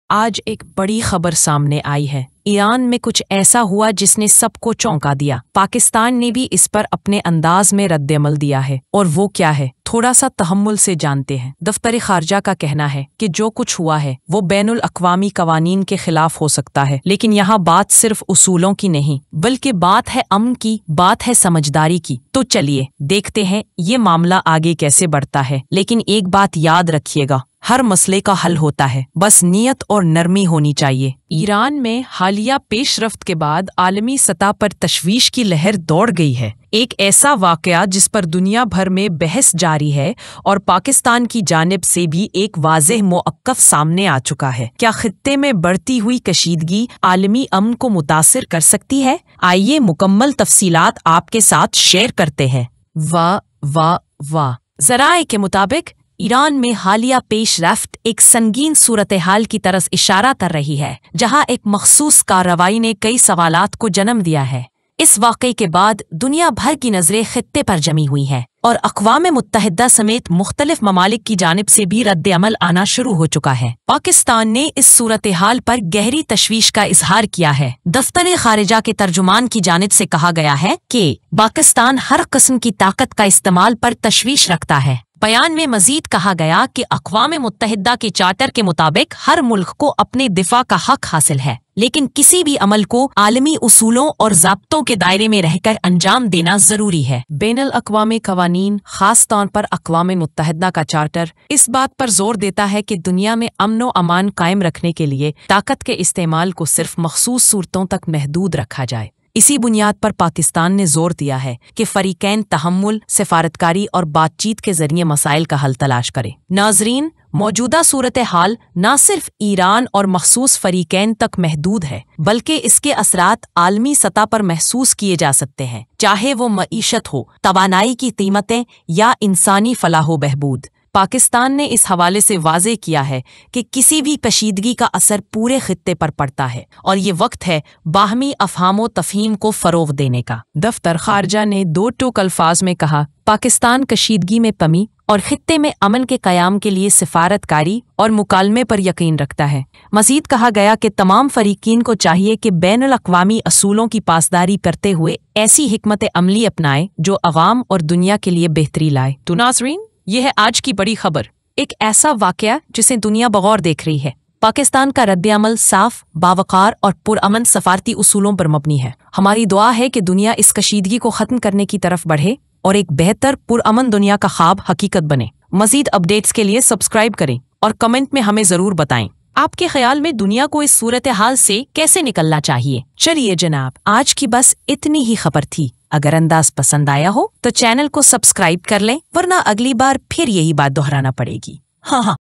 آج ایک بڑی خبر سامنے آئی ہے۔ ایران میں کچھ ایسا ہوا جس نے سب کو چونکا دیا۔ پاکستان نے بھی اس پر اپنے انداز میں رد عمل دیا ہے، اور وہ کیا ہے تھوڑا سا تحمل سے جانتے ہیں۔ دفتر خارجہ کا کہنا ہے کہ جو کچھ ہوا ہے وہ بین الاقوامی قوانین کے خلاف ہو سکتا ہے، لیکن یہاں بات صرف اصولوں کی نہیں بلکہ بات ہے امن کی، بات ہے سمجھداری کی۔ تو چلیے دیکھتے ہیں یہ معاملہ آگے کیسے بڑھتا ہے، لیکن ایک بات یاد رکھیے گا، ہر مسئلے کا حل ہوتا ہے، بس نیت اور نرمی ہونی چاہیے۔ ایران میں حالیہ پیش رفت کے بعد عالمی سطح پر تشویش کی لہر دوڑ گئی ہے۔ ایک ایسا واقعہ جس پر دنیا بھر میں بحث جاری ہے اور پاکستان کی جانب سے بھی ایک واضح موقف سامنے آ چکا ہے۔ کیا خطے میں بڑھتی ہوئی کشیدگی عالمی امن کو متاثر کر سکتی ہے؟ آئیے مکمل تفصیلات آپ کے ساتھ شیئر کرتے ہیں۔ واہ ذرائع کے مطابق ایران میں حالیہ پیش رفت ایک سنگین صورتحال کی طرف اشارہ کر رہی ہے، جہاں ایک مخصوص کارروائی نے کئی سوالات کو جنم دیا ہے۔ اس واقعے کے بعد دنیا بھر کی نظریں خطے پر جمی ہوئی ہیں اور اقوام متحدہ سمیت مختلف ممالک کی جانب سے بھی رد عمل آنا شروع ہو چکا ہے۔ پاکستان نے اس صورتحال پر گہری تشویش کا اظہار کیا ہے۔ دفتر خارجہ کے ترجمان کی جانب سے کہا گیا ہے کہ پاکستان ہر قسم کی طاقت کا استعمال پر تشویش رکھتا ہے۔ بیان میں مزید کہا گیا کہ اقوام متحدہ کے چارٹر کے مطابق ہر ملک کو اپنے دفاع کا حق حاصل ہے، لیکن کسی بھی عمل کو عالمی اصولوں اور ضابطوں کے دائرے میں رہ کر انجام دینا ضروری ہے۔ بین الاقوامی قوانین، خاص طور پر اقوام متحدہ کا چارٹر، اس بات پر زور دیتا ہے کہ دنیا میں امن و امان قائم رکھنے کے لیے طاقت کے استعمال کو صرف مخصوص صورتوں تک محدود رکھا جائے۔ اسی بنیاد پر پاکستان نے زور دیا ہے کہ فریقین تحمل، سفارتکاری اور بات چیت کے ذریعے مسائل کا حل تلاش کریں۔ ناظرین، موجودہ صورتحال نہ صرف ایران اور مخصوص فریقین تک محدود ہے، بلکہ اس کے اثرات عالمی سطح پر محسوس کیے جا سکتے ہیں، چاہے وہ معیشت ہو، توانائی کی قیمتیں یا انسانی فلاح و بہبود۔ پاکستان نے اس حوالے سے واضح کیا ہے کہ کسی بھی کشیدگی کا اثر پورے خطے پر پڑتا ہے اور یہ وقت ہے باہمی افہام و تفہیم کو فروغ دینے کا۔ دفتر خارجہ نے دو ٹوک الفاظ میں کہا، پاکستان کشیدگی میں کمی اور خطے میں امن کے قیام کے لیے سفارتکاری اور مکالمے پر یقین رکھتا ہے۔ مزید کہا گیا کہ تمام فریقین کو چاہیے کہ بین الاقوامی اصولوں کی پاسداری کرتے ہوئے ایسی حکمت عملی اپنائیں جو عوام اور دنیا کے لیے بہتری لائے۔ تو ناظرین، یہ ہے آج کی بڑی خبر، ایک ایسا واقعہ جسے دنیا بغور دیکھ رہی ہے۔ پاکستان کا رد عمل صاف، باوقار اور پرامن سفارتی اصولوں پر مبنی ہے۔ ہماری دعا ہے کہ دنیا اس کشیدگی کو ختم کرنے کی طرف بڑھے اور ایک بہتر پرامن دنیا کا خواب حقیقت بنے۔ مزید اپڈیٹس کے لیے سبسکرائب کریں اور کمنٹ میں ہمیں ضرور بتائیں، آپ کے خیال میں دنیا کو اس صورتحال سے کیسے نکلنا چاہیے۔ چلیے جناب، آج کی بس اتنی ہی خبر تھی۔ اگر انداز پسند آیا ہو تو چینل کو سبسکرائب کر لیں، ورنہ اگلی بار پھر یہی بات دہرانا پڑے گی۔ ہاں